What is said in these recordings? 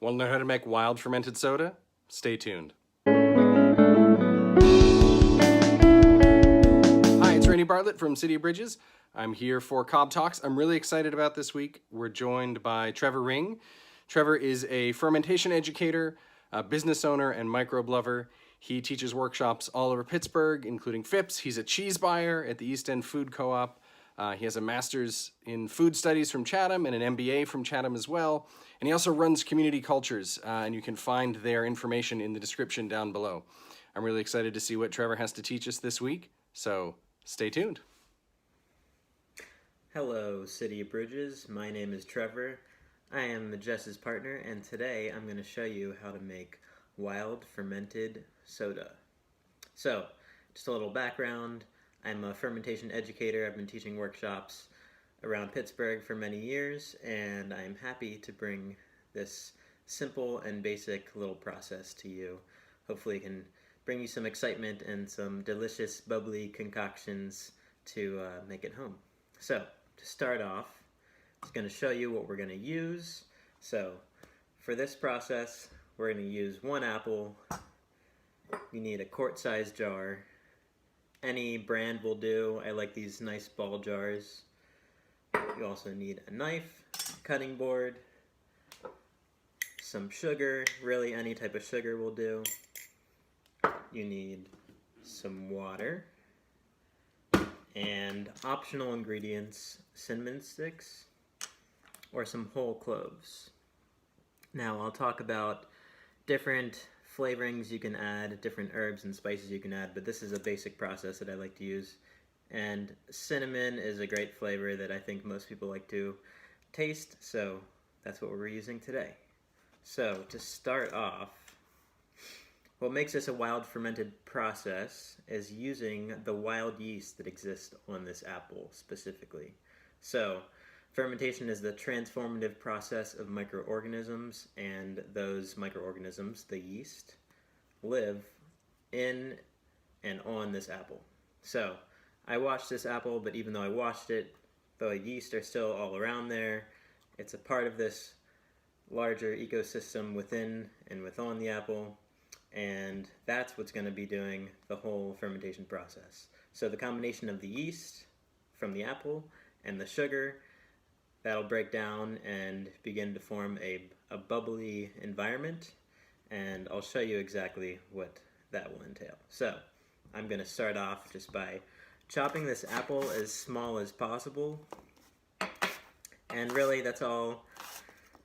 Want to learn how to make wild fermented soda? Stay tuned. Hi, it's Randy Bartlett from City of Bridges. I'm here for COB Talks. I'm really excited about this week. We're joined by Trevor Ring. Trevor is a fermentation educator, a business owner, and microbe lover. He teaches workshops all over Pittsburgh, including Phipps. He's a cheese buyer at the East End Food Co-op. He has a master's in food studies from Chatham and an M.B.A. from Chatham as well. And he also runs community cultures, and you can find their information in the description down below. I'm really excited to see what Trevor has to teach us this week, so stay tuned. Hello, City of Bridges. My name is Trevor. I am Jess's partner, and today I'm going to show you how to make wild fermented soda. So, just a little background. I'm a fermentation educator. I've been teaching workshops around Pittsburgh for many years, and I'm happy to bring this simple and basic little process to you. Hopefully it can bring you some excitement and some delicious bubbly concoctions to make at home. So, to start off, I'm just going to show you what we're going to use. So, for this process, we're going to use 1 apple. You need a quart-sized jar. Any brand will do. I like these nice ball jars. You also need a knife, cutting board, some sugar. Really, any type of sugar will do. You need some water. And optional ingredients, cinnamon sticks or some whole cloves. Now I'll talk about different flavorings you can add, different herbs and spices you can add, but this is a basic process that I like to use. And cinnamon is a great flavor that I think most people like to taste, so that's what we're using today. So to start off, what makes this a wild fermented process is using the wild yeast that exists on this apple specifically. So fermentation is the transformative process of microorganisms, and those microorganisms, the yeast, live in and on this apple. So I washed this apple, but even though I washed it, the yeast are still all around there. It's a part of this larger ecosystem within and within the apple, and that's what's going to be doing the whole fermentation process. So the combination of the yeast from the apple and the sugar, that'll break down and begin to form a bubbly environment, and I'll show you exactly what that will entail. So I'm going to start off just by chopping this apple as small as possible, and really that's all.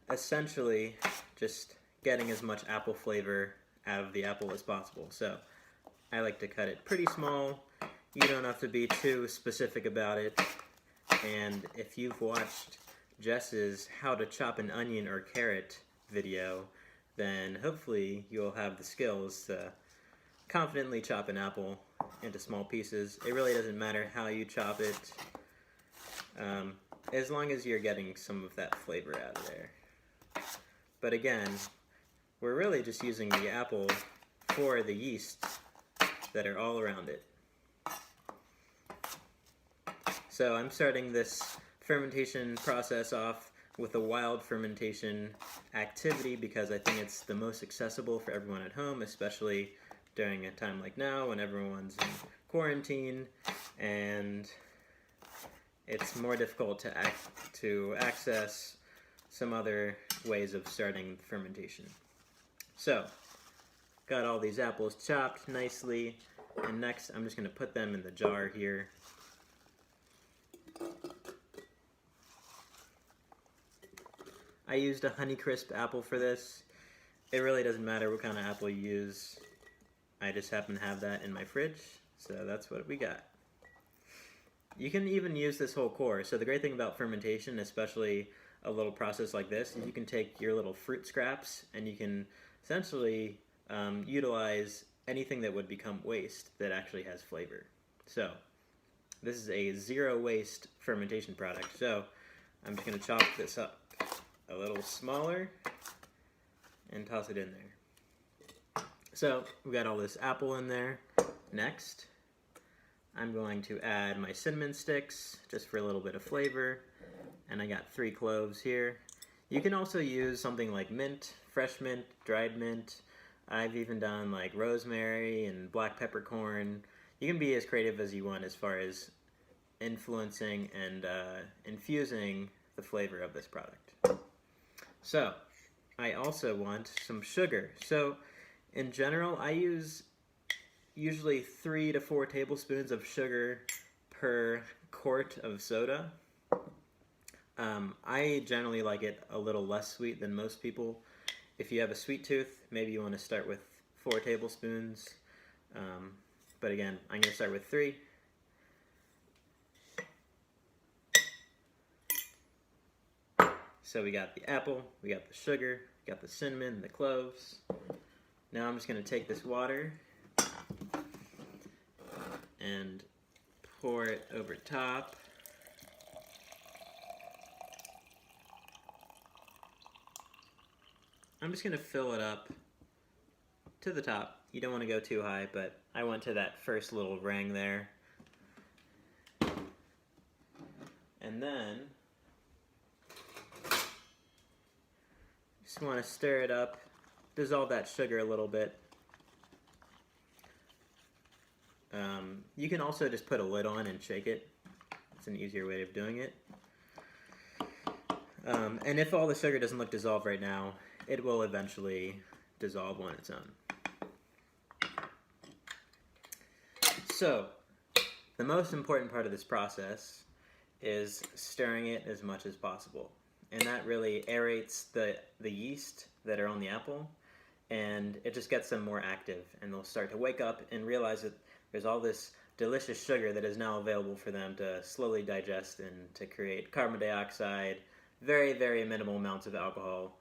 Essentially just getting as much apple flavor out of the apple as possible. So I like to cut it pretty small. You don't have to be too specific about it, and if you've watched Jess's how to chop an onion or carrot video, then hopefully you'll have the skills to confidently chop an apple into small pieces. It really doesn't matter how you chop it, as long as you're getting some of that flavor out of there. But again, we're really just using the apple for the yeast that are all around it. So I'm starting this fermentation process off with a wild fermentation activity because I think it's the most accessible for everyone at home, especially during a time like now when everyone's in quarantine and it's more difficult to access some other ways of starting fermentation. So, got all these apples chopped nicely, and next I'm just going to put them in the jar here. I used a Honeycrisp apple for this. It really doesn't matter what kind of apple you use. I just happen to have that in my fridge, so that's what we got. You can even use this whole core. So the great thing about fermentation, especially a little process like this, is you can take your little fruit scraps and you can essentially utilize anything that would become waste that actually has flavor. So this is a zero waste fermentation product. So I'm just going to chop this up a little smaller and toss it in there. So we got all this apple in there. Next, I'm going to add my cinnamon sticks just for a little bit of flavor, and I got 3 cloves here. You can also use something like mint fresh mint, dried mint. I've even done like rosemary and black peppercorn. You can be as creative as you want as far as influencing and infusing the flavor of this product. So I also want some sugar. So in general, I use usually 3 to 4 tablespoons of sugar per quart of soda. I generally like it a little less sweet than most people. If you have a sweet tooth, maybe you want to start with 4 tablespoons. But again, I'm going to start with 3. So we got the apple, we got the sugar, we got the cinnamon, the cloves. Now I'm just going to take this water and pour it over top. I'm just going to fill it up to the top. You don't want to go too high, but I went to that first little ring there. And then just want to stir it up, dissolve that sugar a little bit. You can also just put a lid on and shake it. It's an easier way of doing it. And if all the sugar doesn't look dissolved right now, it will eventually dissolve on its own. So, the most important part of this process is stirring it as much as possible. And that really aerates the yeast that are on the apple, and it just gets them more active, and they'll start to wake up and realize that there's all this delicious sugar that is now available for them to slowly digest and to create carbon dioxide, very, very minimal amounts of alcohol.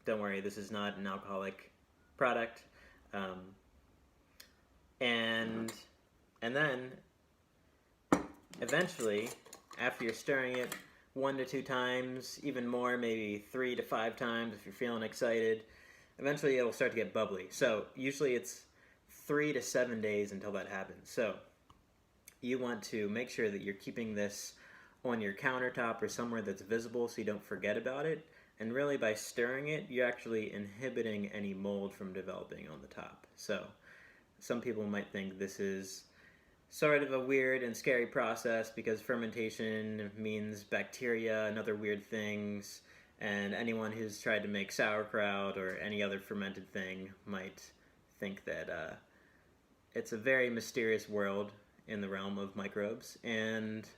Don't worry, this is not an alcoholic product. And then eventually, after you're stirring it 1 to 2 times, even more, maybe 3 to 5 times if you're feeling excited, eventually it'll start to get bubbly. So usually it's 3 to 7 days until that happens. So you want to make sure that you're keeping this on your countertop or somewhere that's visible so you don't forget about it. And really by stirring it, you're actually inhibiting any mold from developing on the top. So some people might think this is sort of a weird and scary process because fermentation means bacteria and other weird things, and anyone who's tried to make sauerkraut or any other fermented thing might think that it's a very mysterious world in the realm of microbes, and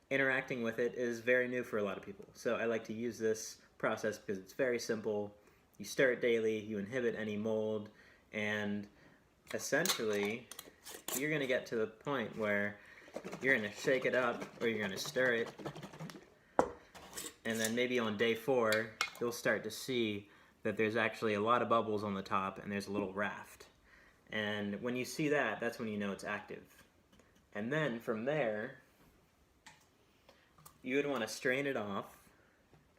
interacting with it is very new for a lot of people. So I like to use this process because it's very simple. You stir it daily, you inhibit any mold, and essentially you're going to get to the point where you're going to shake it up or you're going to stir it, and then maybe on day 4 you'll start to see that there's actually a lot of bubbles on the top and there's a little raft. And when you see that, that's when you know it's active. And then from there, you would want to strain it off,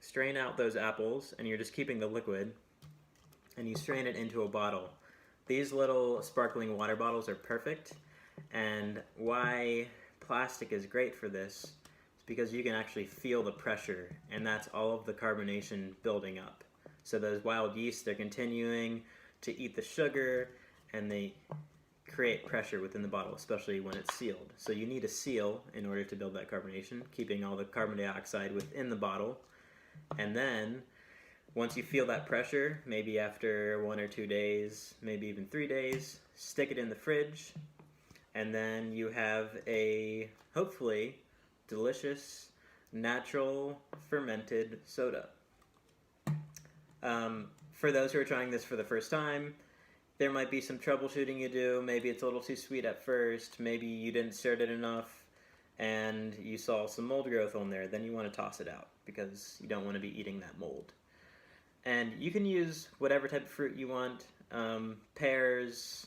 strain out those apples, and you're just keeping the liquid, and you strain it into a bottle. These little sparkling water bottles are perfect, and why plastic is great for this is because you can actually feel the pressure, and that's all of the carbonation building up. So those wild yeast, they're continuing to eat the sugar, and they create pressure within the bottle, especially when it's sealed. So you need a seal in order to build that carbonation, keeping all the carbon dioxide within the bottle. And then once you feel that pressure, maybe after 1 or 2 days, maybe even 3 days, stick it in the fridge, and then you have a hopefully delicious natural fermented soda. For those who are trying this for the first time, there might be some troubleshooting you do. Maybe it's a little too sweet at first. Maybe you didn't stir it enough and you saw some mold growth on there. Then you want to toss it out because you don't want to be eating that mold. And you can use whatever type of fruit you want. Pears,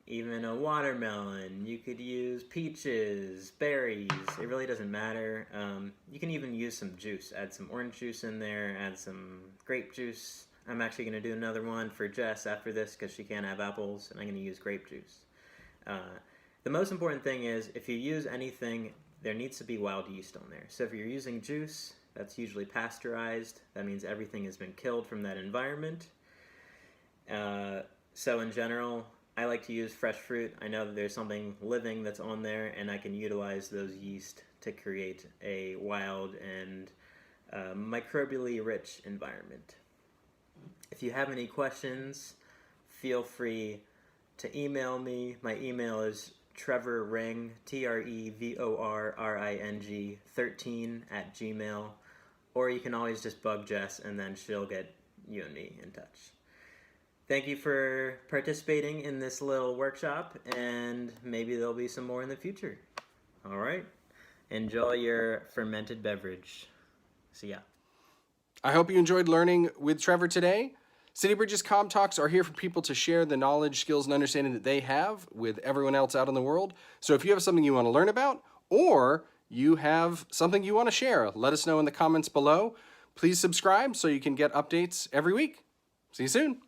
even a watermelon. You could use peaches, berries. It really doesn't matter. You can even use some juice. Add some orange juice in there. Add some grape juice. I'm actually going to do another one for Jess after this because she can't have apples, and I'm going to use grape juice. The most important thing is if you use anything, there needs to be wild yeast on there. So if you're using juice, That's usually pasteurized. That means everything has been killed from that environment. So in general, I like to use fresh fruit. I know that there's something living that's on there, and I can utilize those yeast to create a wild and microbially rich environment. If you have any questions, feel free to email me. My email is Trevor Ring, TREVORRING 13 @gmail, or you can always just bug Jess and then she'll get you and me in touch. Thank you for participating in this little workshop, and maybe there'll be some more in the future. All right. Enjoy your fermented beverage. See ya. I hope you enjoyed learning with Trevor today. City Bridges COB Talks are here for people to share the knowledge, skills, and understanding that they have with everyone else out in the world. So if you have something you want to learn about, or you have something you want to share, let us know in the comments below. Please subscribe so you can get updates every week. See you soon.